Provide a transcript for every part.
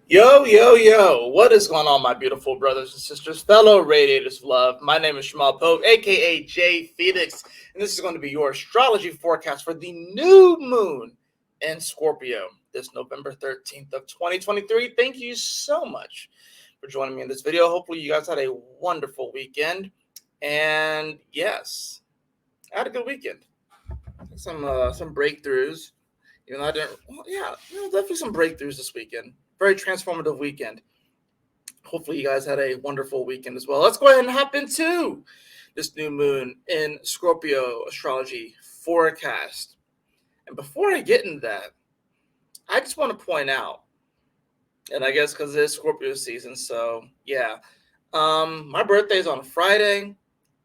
Yo, yo, yo, what is going on, my beautiful brothers and sisters, fellow radiators of love? My name is Shamal Pope, aka Jay Phoenix, and this is going to be your astrology forecast for the new moon in Scorpio this November 13th of 2023. Thank you so much for joining me in this video. Hopefully, you guys had a wonderful weekend. And yes, I had a good weekend. Some breakthroughs. Even though I didn't, well, yeah, definitely some breakthroughs this weekend. Very transformative weekend. Hopefully, you guys had a wonderful weekend as well. Let's go ahead and hop into this new moon in Scorpio astrology forecast. And before I get into that, I just want to point out, and I guess because it's Scorpio season, so yeah, my birthday is on Friday,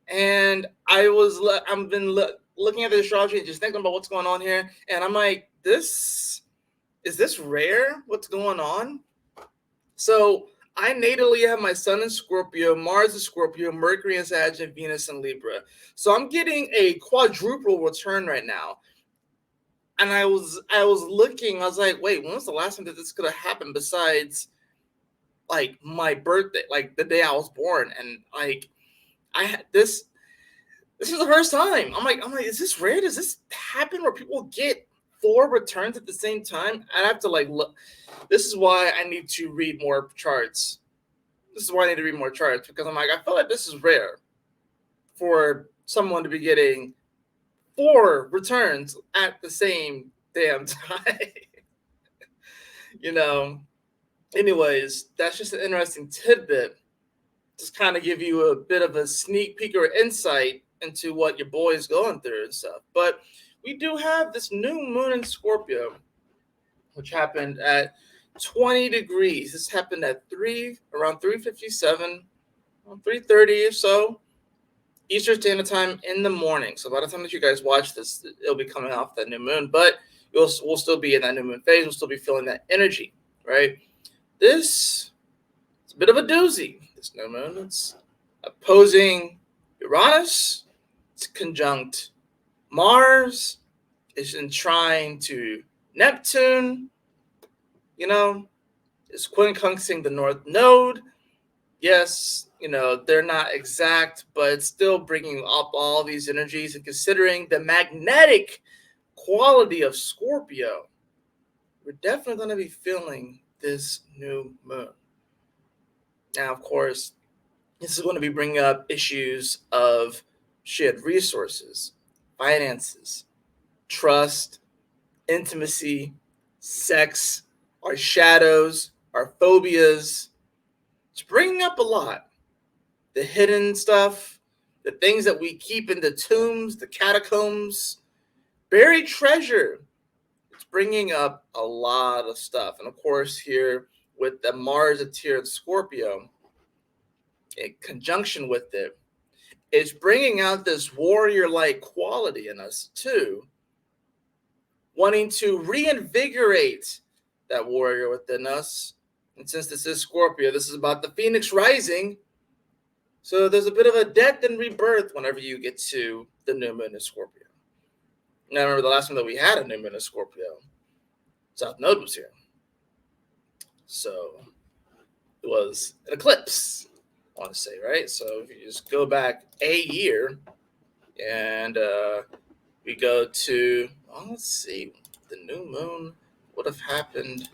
and I've been looking at the astrology and just thinking about what's going on here, and I'm like, is this rare? What's going on? So I natally have my sun in Scorpio, Mars in Scorpio, Mercury in Sag, and Venus in Libra. So I'm getting a quadruple return right now. And I was looking, I was like, wait, when was the last time that this could have happened besides like my birthday, like the day I was born? And like I had this is the first time. I'm like, is this rare? Does this happen where people get 4 returns at the same time? I have to like look. This is why I need to read more charts. This is why I need to read more charts, because I'm like, I feel like this is rare for someone to be getting 4 returns at the same damn time. Anyways, that's just an interesting tidbit. Just kind of give you a bit of a sneak peek or insight into what your boy is going through and stuff. But we do have this new moon in Scorpio, which happened at 20 degrees. This happened at around 3:57, 3:30 or so, Eastern Standard Time in the morning. So by the time that you guys watch this, it'll be coming off that new moon, but we'll still be in that new moon phase. We'll still be feeling that energy, right? This is a bit of a doozy. This new moon, it's opposing Uranus. It's conjunct Mars. It's in trine to Neptune. It's quincunxing the North Node. Yes, they're not exact, but it's still bringing up all these energies, and considering the magnetic quality of Scorpio, we're definitely going to be feeling this new moon. Now, of course, this is going to be bringing up issues of shared resources, finances, trust, intimacy, sex, our shadows, our phobias. It's bringing up a lot. The hidden stuff, the things that we keep in the tombs, the catacombs, buried treasure. It's bringing up a lot of stuff. And of course, here with the Mars here in Scorpio, in conjunction with it, it's bringing out this warrior-like quality in us too, wanting to reinvigorate that warrior within us. And since this is Scorpio, this is about the Phoenix rising. So there's a bit of a death and rebirth whenever you get to the new moon in Scorpio. Now, I remember the last time that we had a new moon in Scorpio, South Node was here. So it was an eclipse, I want to say, right? So if you just go back a year and we go to, let's see, the new moon would have happened.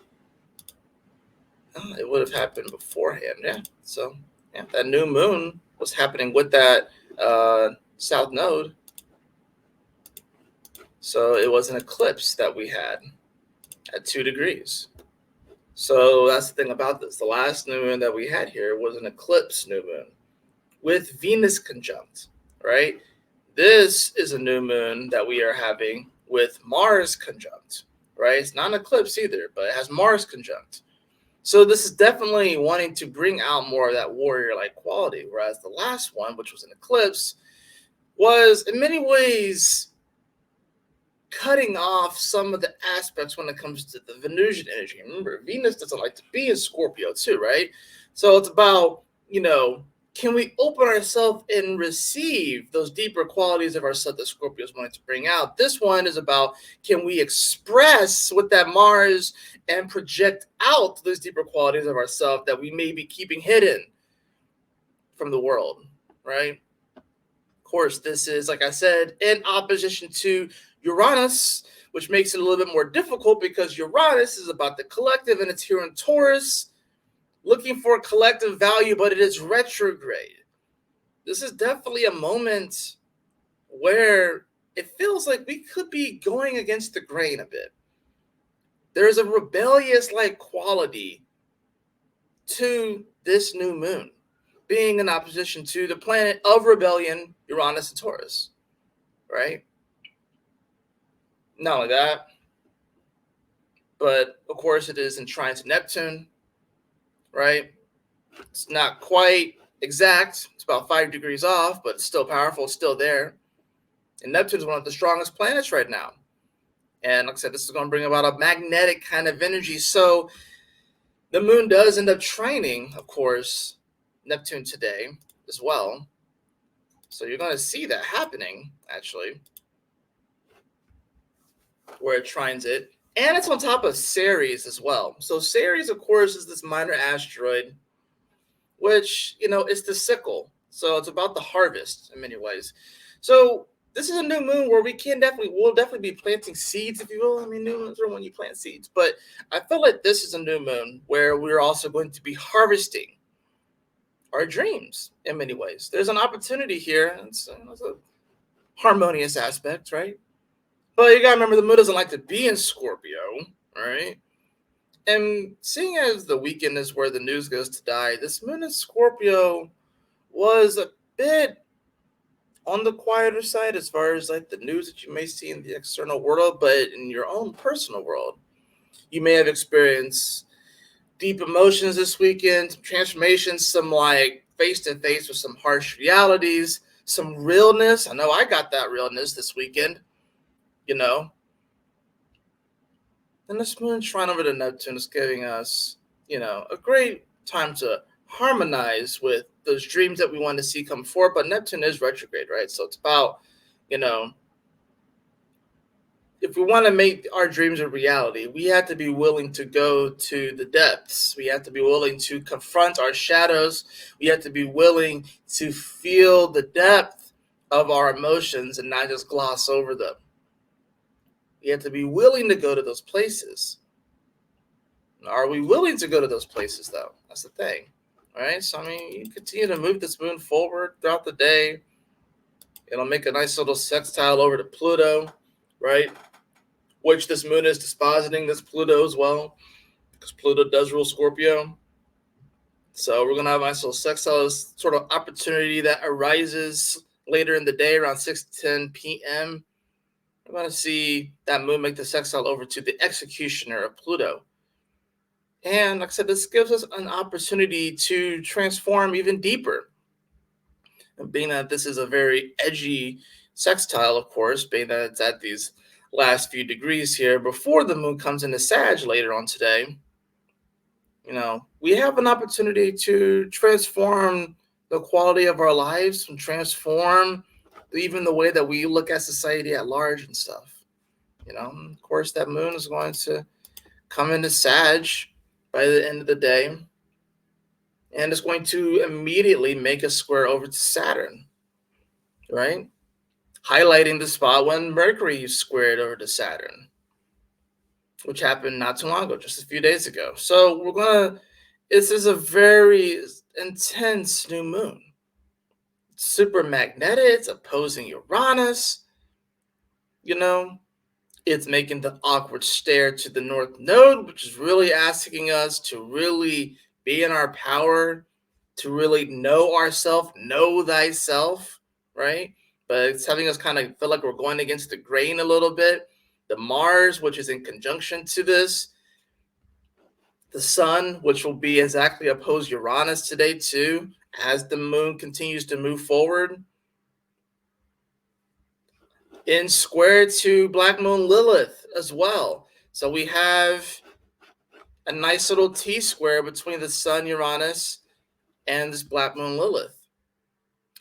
It would have happened beforehand, yeah. So, yeah, that new moon was happening with that South Node. So it was an eclipse that we had at 2 degrees. So that's the thing about this. The last new moon that we had here was an eclipse new moon with Venus conjunct, right? This is a new moon that we are having with Mars conjunct, right? It's not an eclipse either, but it has Mars conjunct. So this is definitely wanting to bring out more of that warrior-like quality, whereas the last one, which was an eclipse, was in many ways cutting off some of the aspects when it comes to the Venusian energy. Remember, Venus doesn't like to be in Scorpio too, right? So it's about, can we open ourselves and receive those deeper qualities of ourselves that Scorpio is wanting to bring out? This one is about, can we express with that Mars and project out those deeper qualities of ourselves that we may be keeping hidden from the world, right? Of course, this is, like I said, in opposition to Uranus, which makes it a little bit more difficult because Uranus is about the collective and it's here in Taurus, looking for collective value, but it is retrograde. This is definitely a moment where it feels like we could be going against the grain a bit. There's a rebellious like quality to this new moon, being in opposition to the planet of rebellion, Uranus and Taurus, right? Not only that, but of course it is in trine to Neptune, right? It's not quite exact. It's about 5 degrees off, but it's still powerful. It's still there. And Neptune is one of the strongest planets right now. And like I said, this is going to bring about a magnetic kind of energy. So the moon does end up trining, of course, Neptune today as well. So you're going to see that happening, actually, where it trines it. And it's on top of Ceres as well. So Ceres, of course, is this minor asteroid, which, is the sickle. So it's about the harvest in many ways. So this is a new moon where we'll definitely be planting seeds, if you will. I mean, new moons are when you plant seeds. But I feel like this is a new moon where we're also going to be harvesting our dreams in many ways. There's an opportunity here. It's a harmonious aspect, right? But you got to remember, the moon doesn't like to be in Scorpio, right? And seeing as the weekend is where the news goes to die, this moon in Scorpio was a bit on the quieter side as far as like the news that you may see in the external world, but in your own personal world, you may have experienced deep emotions this weekend, some transformations, some like face to face with some harsh realities, some realness. I know I got that realness this weekend, And this moon trine over to Neptune is giving us, a great time to harmonize with those dreams that we want to see come forth. But Neptune is retrograde, right? So it's about, if we want to make our dreams a reality, we have to be willing to go to the depths. We have to be willing to confront our shadows. We have to be willing to feel the depth of our emotions and not just gloss over them. We have to be willing to go to those places. Are we willing to go to those places, though? That's the thing, right? So, you continue to move this moon forward throughout the day. It'll make a nice little sextile over to Pluto, right? Which this moon is dispositing this Pluto as well, because Pluto does rule Scorpio. So we're going to have a nice little sextile, sort of opportunity that arises later in the day around 6:10 p.m. We're going to see that moon make the sextile over to the executioner of Pluto. And like I said, this gives us an opportunity to transform even deeper. And being that this is a very edgy sextile, of course, being that it's at these last few degrees here before the moon comes into Sag later on today, we have an opportunity to transform the quality of our lives and transform even the way that we look at society at large and stuff. Of course, that moon is going to come into Sag by the end of the day, and it's going to immediately make a square over to Saturn, right? Highlighting the spot when Mercury squared over to Saturn, which happened not too long ago, just a few days ago. So this is a very intense new moon. It's super magnetic, it's opposing Uranus, It's making the awkward stare to the North Node, which is really asking us to really be in our power, to really know ourselves, know thyself, right? But it's having us kind of feel like we're going against the grain a little bit. The Mars, which is in conjunction to this, the Sun, which will be exactly opposed Uranus today too, as the moon continues to move forward, in square to Black Moon Lilith as well. So we have a nice little T-square between the Sun, Uranus, and this Black Moon Lilith.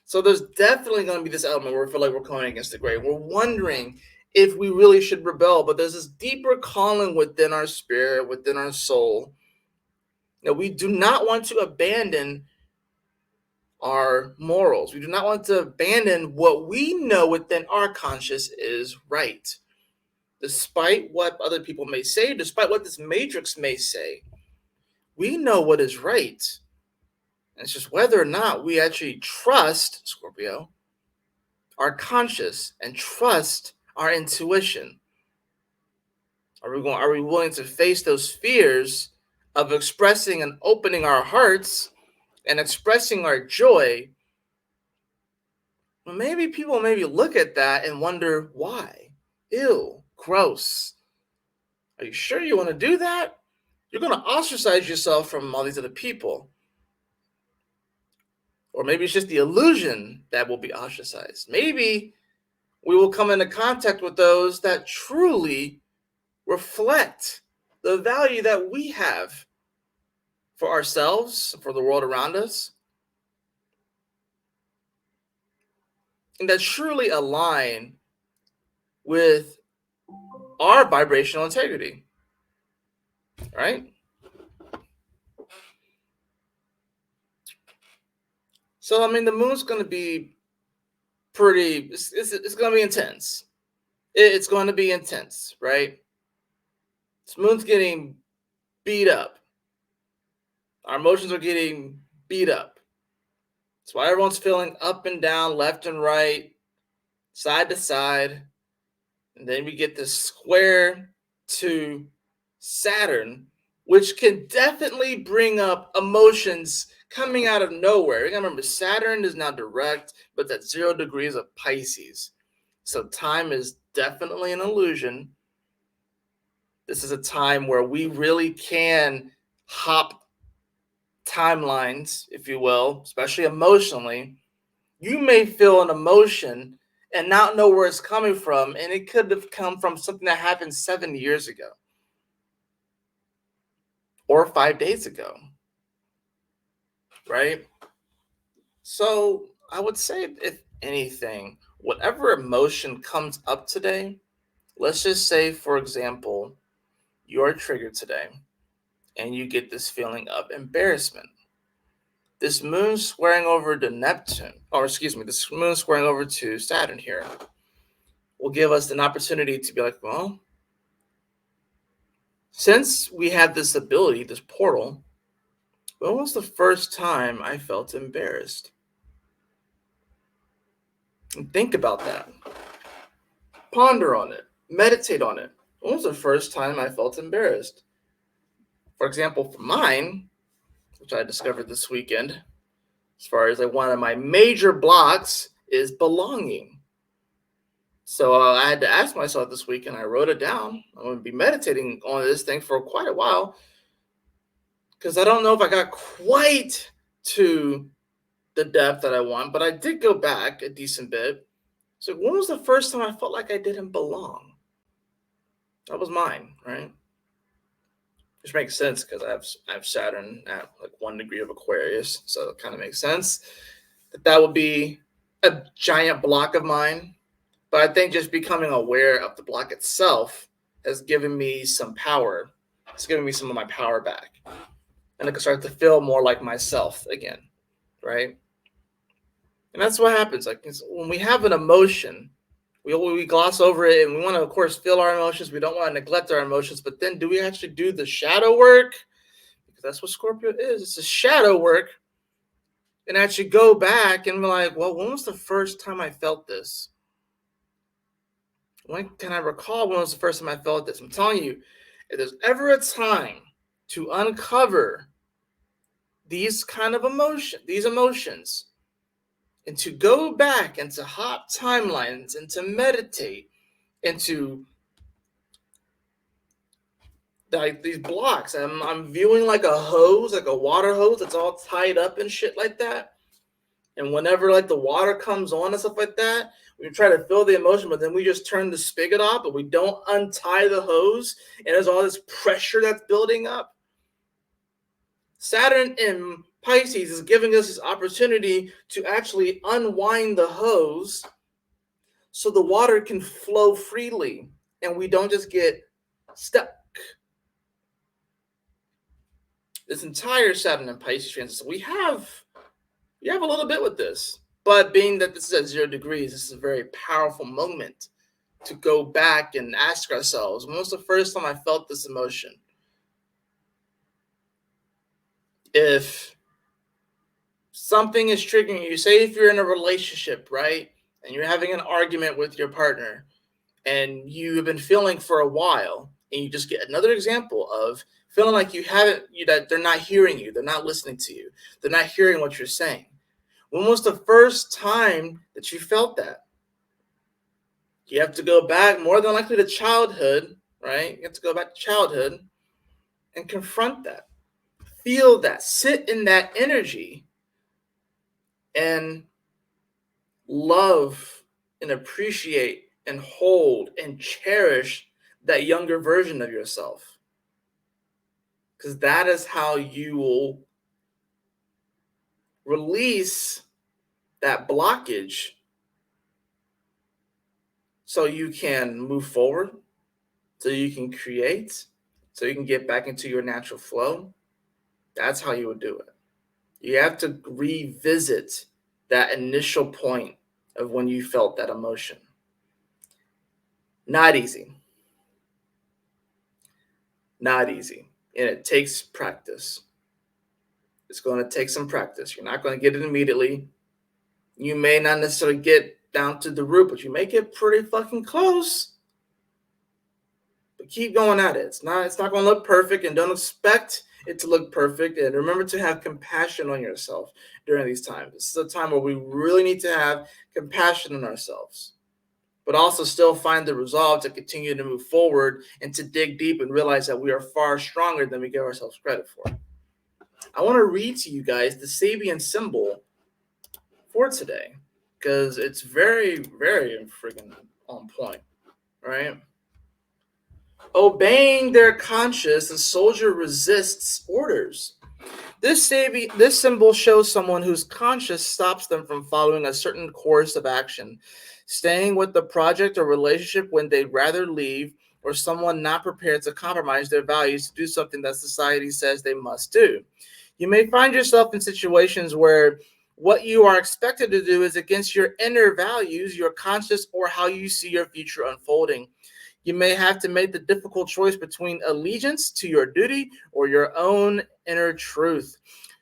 So there's definitely going to be this element where we feel like we're coming against the grain. We're wondering if we really should rebel, but there's this deeper calling within our spirit, within our soul, that we do not want to abandon our morals. We do not want to abandon what we know within our conscience is right. Despite what other people may say, despite what this matrix may say, we know what is right. And it's just whether or not we actually trust, Scorpio, our conscious and trust our intuition. Are we willing to face those fears of expressing and opening our hearts and expressing our joy? Well, maybe people look at that and wonder why. Ew, gross. Are you sure you want to do that? You're going to ostracize yourself from all these other people. Or maybe it's just the illusion that will be ostracized. Maybe we will come into contact with those that truly reflect the value that we have for ourselves, for the world around us, and that truly align with our vibrational integrity, right? So, I mean, the moon's going to be it's going to be intense. It's going to be intense, right? This moon's getting beat up. Our emotions are getting beat up. That's why everyone's feeling up and down, left and right, side to side. And then we get this square to Saturn, which can definitely bring up emotions coming out of nowhere. You gotta remember, Saturn is now direct, but that's 0 degrees of Pisces. So time is definitely an illusion. This is a time where we really can hop timelines, if you will, especially emotionally. You may feel an emotion and not know where it's coming from, and it could have come from something that happened 7 years ago or 5 days ago, right? So I would say, if anything, whatever emotion comes up today, let's just say, for example, you're triggered today and you get this feeling of embarrassment. This moon squaring over to Neptune, or excuse me, this moon squaring over to Saturn here will give us an opportunity to be like, well, since we have this ability, this portal, when was the first time I felt embarrassed? And think about that. Ponder on it. Meditate on it. When was the first time I felt embarrassed? For example, for mine, which I discovered this weekend, as far as like one of my major blocks is belonging. So I had to ask myself this weekend, I wrote it down. I'm going to be meditating on this thing for quite a while because I don't know if I got quite to the depth that I want, but I did go back a decent bit. So when was the first time I felt like I didn't belong? That was mine, right? Which makes sense because I have Saturn at like 1 degree of Aquarius, so it kind of makes sense that would be a giant block of mine. But I think just becoming aware of the block itself has given me some power. It's given me some of my power back, and I can start to feel more like myself again, right? And that's what happens. Like when we have an emotion, we gloss over it, and we want to, of course, feel our emotions. We don't want to neglect our emotions, but then do we actually do the shadow work? Because that's what Scorpio is. It's a shadow work, and actually go back and be like, well, when was the first time I felt this? When can I recall when was the first time I felt this? I'm telling you, if there's ever a time to uncover these kind of emotions, and to go back and to hop timelines and to meditate and to like these blocks. I'm viewing like a hose, like a water hose that's all tied up and shit like that. And whenever like the water comes on and stuff like that, we try to feel the emotion, but then we just turn the spigot off, but we don't untie the hose, and there's all this pressure that's building up. Saturn in Pisces is giving us this opportunity to actually unwind the hose so the water can flow freely and we don't just get stuck. This entire Saturn and Pisces transit, we have a little bit with this, but being that this is at 0 degrees, this is a very powerful moment to go back and ask ourselves, when was the first time I felt this emotion? If something is triggering you, say if you're in a relationship, right, and you're having an argument with your partner, and you have been feeling for a while, and you just get another example of feeling like that they're not hearing you, they're not listening to you, they're not hearing what you're saying. When was the first time that you felt that? You have to go back, more than likely, to childhood, right? You have to go back to childhood and confront that. Feel that. Sit in that energy and love and appreciate and hold and cherish that younger version of yourself. Because that is how you will release that blockage so you can move forward, so you can create, so you can get back into your natural flow. That's how you would do it. You have to revisit that initial point of when you felt that emotion. Not easy. Not easy. And it takes practice. It's going to take some practice. You're not going to get it immediately. You may not necessarily get down to the root, but you may get pretty fucking close. But keep going at it. It's not going to look perfect, and don't expect it to look perfect. And remember to have compassion on yourself during these times. This is a time where we really need to have compassion on ourselves, but also still find the resolve to continue to move forward and to dig deep and realize that we are far stronger than we give ourselves credit for. I want to read to you guys the Sabian symbol for today, because it's very, very friggin' on point, right? Obeying their conscience, the soldier resists orders. This symbol shows someone whose conscience stops them from following a certain course of action, staying with the project or relationship when they'd rather leave, or someone not prepared to compromise their values to do something that society says they must do. You may find yourself in situations where what you are expected to do is against your inner values, your conscience, or how you see your future unfolding. You may have to make the difficult choice between allegiance to your duty or your own inner truth.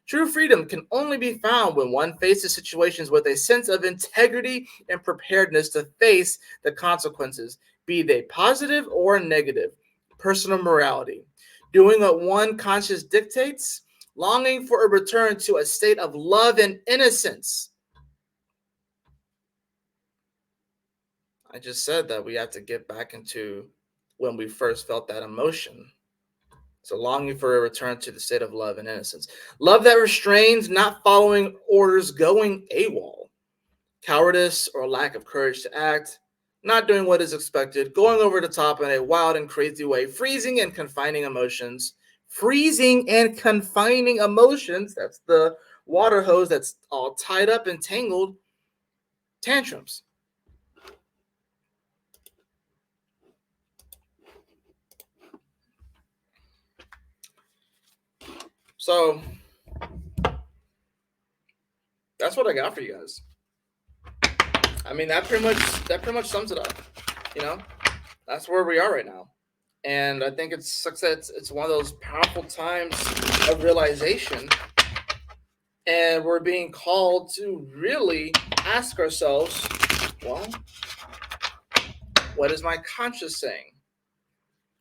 True freedom can only be found when one faces situations with a sense of integrity and preparedness to face the consequences, be they positive or negative. Personal morality. Doing what one conscience dictates, longing for a return to a state of love and innocence. I just said that we have to get back into when we first felt that emotion. So longing for a return to the state of love and innocence. Love that restrains, not following orders, going AWOL. Cowardice or lack of courage to act, not doing what is expected, going over the top in a wild and crazy way, freezing and confining emotions. Freezing and confining emotions, that's the water hose that's all tied up and tangled. Tantrums. So that's what I got for you guys. I mean, that pretty much sums it up. You know, that's where we are right now, and I think it's one of those powerful times of realization, and we're being called to really ask ourselves, well, what is my conscience saying?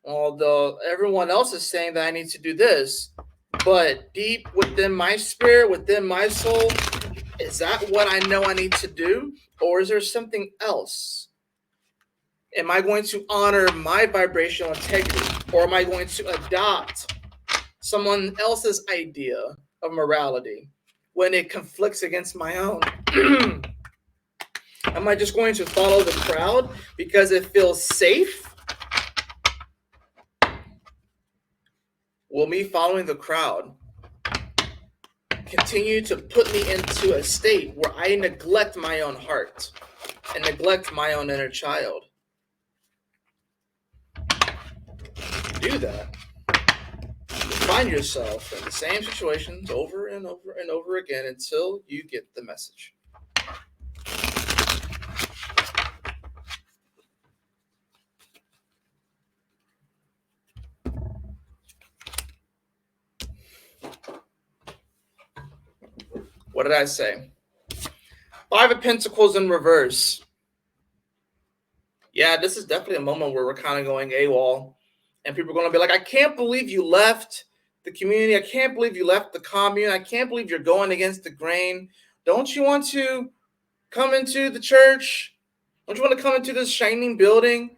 Although everyone else is saying that I need to do this, but deep within my spirit, within my soul, is that what I know I need to do? Or is there something else? Am I going to honor my vibrational integrity? Or am I going to adopt someone else's idea of morality when it conflicts against my own? Am I just going to follow the crowd because it feels safe? Will me following the crowd continue to put me into a state where I neglect my own heart and neglect my own inner child. Do that. You find yourself in the same situations over and over and over again until you get the message. What did I say? Five of Pentacles in reverse. Yeah, this is definitely a moment where we're kind of going AWOL. And people are going to be like, I can't believe you left the community. I can't believe you left the commune. I can't believe you're going against the grain. Don't you want to come into the church? Don't you want to come into this shining building?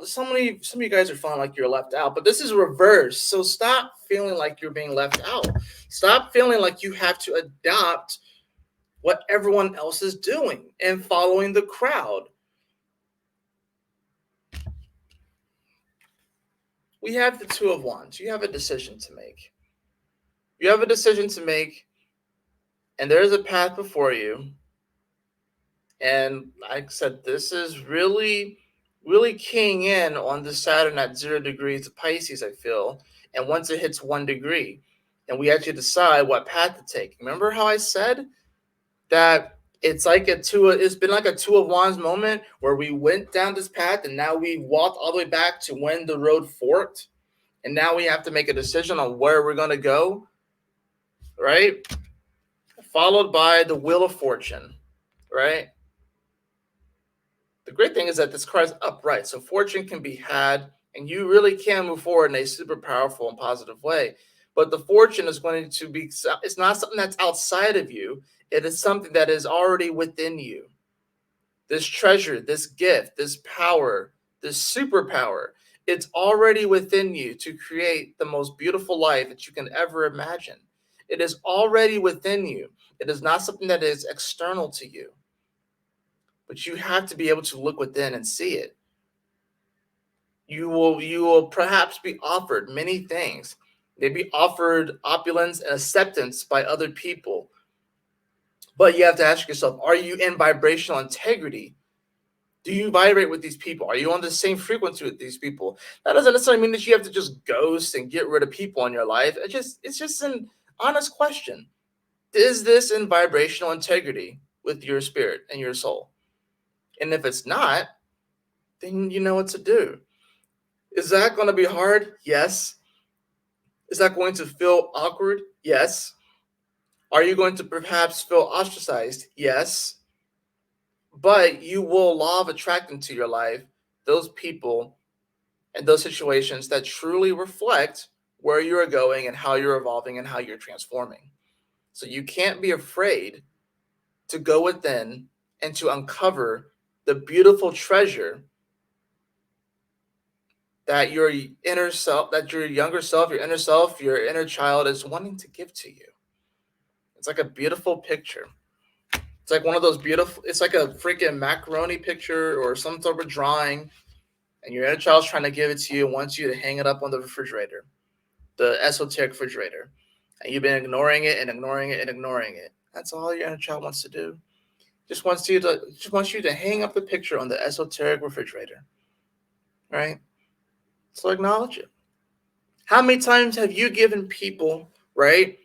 Some of you guys are feeling like you're left out, but this is reverse. So stop feeling like you're being left out. Stop feeling like you have to adopt what everyone else is doing and following the crowd. We have the Two of Wands. You have a decision to make. You have a decision to make, and there is a path before you. And like I said, this is really, really keying in on the Saturn at 0 degrees of Pisces, I feel. And once it hits 1 degree, and we actually decide what path to take. Remember how I said that it's been like a Two of Wands moment where we went down this path and now we walked all the way back to when the road forked. And now we have to make a decision on where we're going to go, right? Followed by the Wheel of Fortune, right? The great thing is that this card is upright, so fortune can be had, and you really can move forward in a super powerful and positive way. But the fortune is going to be, it's not something that's outside of you. It is something that is already within you. This treasure, this gift, this power, this superpower, it's already within you to create the most beautiful life that you can ever imagine. It is already within you. It is not something that is external to you. But you have to be able to look within and see it. You will perhaps be offered many things. Maybe offered opulence and acceptance by other people. But you have to ask yourself, are you in vibrational integrity? Do you vibrate with these people? Are you on the same frequency with these people? That doesn't necessarily mean that you have to just ghost and get rid of people in your life. It's just an honest question. Is this in vibrational integrity with your spirit and your soul? And if it's not, then you know what to do. Is that going to be hard? Yes. Is that going to feel awkward? Yes. Are you going to perhaps feel ostracized? Yes. But you will law of attracting to your life those people and those situations that truly reflect where you're going and how you're evolving and how you're transforming. So you can't be afraid to go within and to uncover the beautiful treasure that your inner self, that your younger self, your inner self, your inner child is wanting to give to you. It's like a beautiful picture. It's like one of those beautiful, it's like a freaking macaroni picture or some sort of drawing, and your inner child's trying to give it to you and wants you to hang it up on the refrigerator, the esoteric refrigerator. And you've been ignoring it and ignoring it and ignoring it. That's all your inner child wants to do. Just wants you to hang up the picture on the esoteric refrigerator. Right? So acknowledge it. How many times have you given people, right,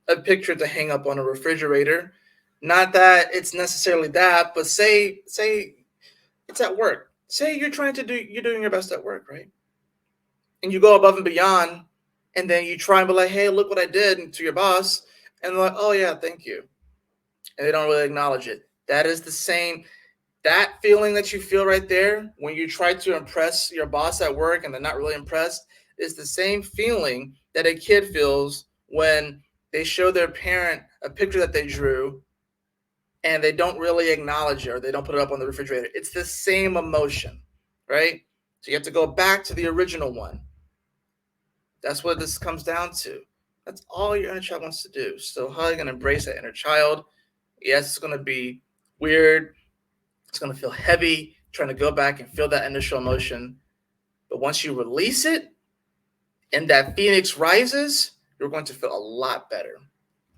a picture to hang up on a refrigerator? Not that it's necessarily that, but say it's at work. Say you're doing your best at work, right? And you go above and beyond, and then you try and be like, hey, look what I did to your boss. And they're like, oh yeah, thank you. And they don't really acknowledge it. That is the same, that feeling that you feel right there when you try to impress your boss at work and they're not really impressed is the same feeling that a kid feels when they show their parent a picture that they drew and they don't really acknowledge it or they don't put it up on the refrigerator. It's the same emotion, right? So you have to go back to the original one. That's what this comes down to. That's all your inner child wants to do. So hug and embrace that inner child. Yes, it's going to be weird. It's going to feel heavy, trying to go back and feel that initial emotion. But once you release it and that phoenix rises, you're going to feel a lot better.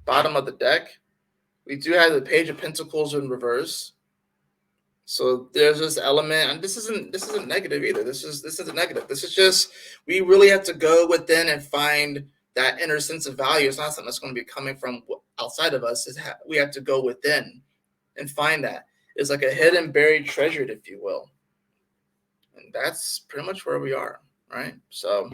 bottom of the deck, we do have the Page of Pentacles in reverse. So there's this element, and this isn't negative either. This isn't negative. This is just, we really have to go within and find that inner sense of value. It's not something that's going to be coming from outside of us. We have to go within and find that. It's like a hidden, buried treasure, if you will. And that's pretty much where we are, right? So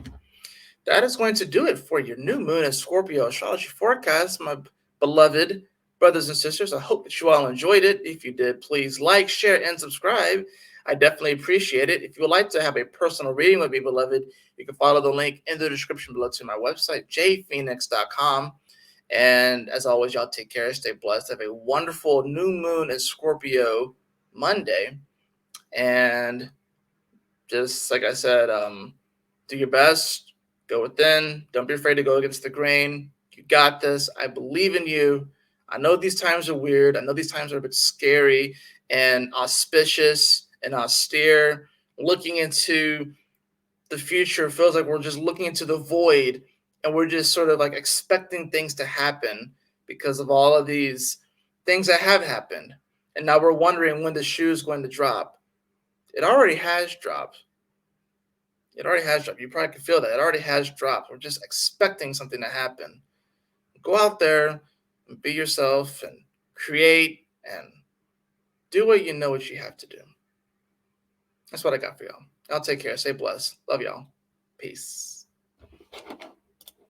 that is going to do it for your new moon and Scorpio astrology forecast, my beloved brothers and sisters. I hope that you all enjoyed it. If you did, please like, share, and subscribe. I definitely appreciate it. If you would like to have a personal reading with me, beloved, you can follow the link in the description below to my website, jphoenix.com. And as always, y'all take care, stay blessed, have a wonderful new moon in Scorpio Monday. And just like I said, do your best, go within, don't be afraid to go against the grain. You got this. I believe in you. I know these times are weird. I know these times are a bit scary and auspicious and austere. Looking into the future feels like we're just looking into the void, and we're just sort of like expecting things to happen because of all of these things that have happened. And now we're wondering when the shoe is going to drop. It already has dropped. It already has dropped. You probably can feel that. It already has dropped. We're just expecting something to happen. Go out there and be yourself and create and do what you know what you have to do. That's what I got for y'all. Y'all take care. Stay blessed. Love y'all. Peace.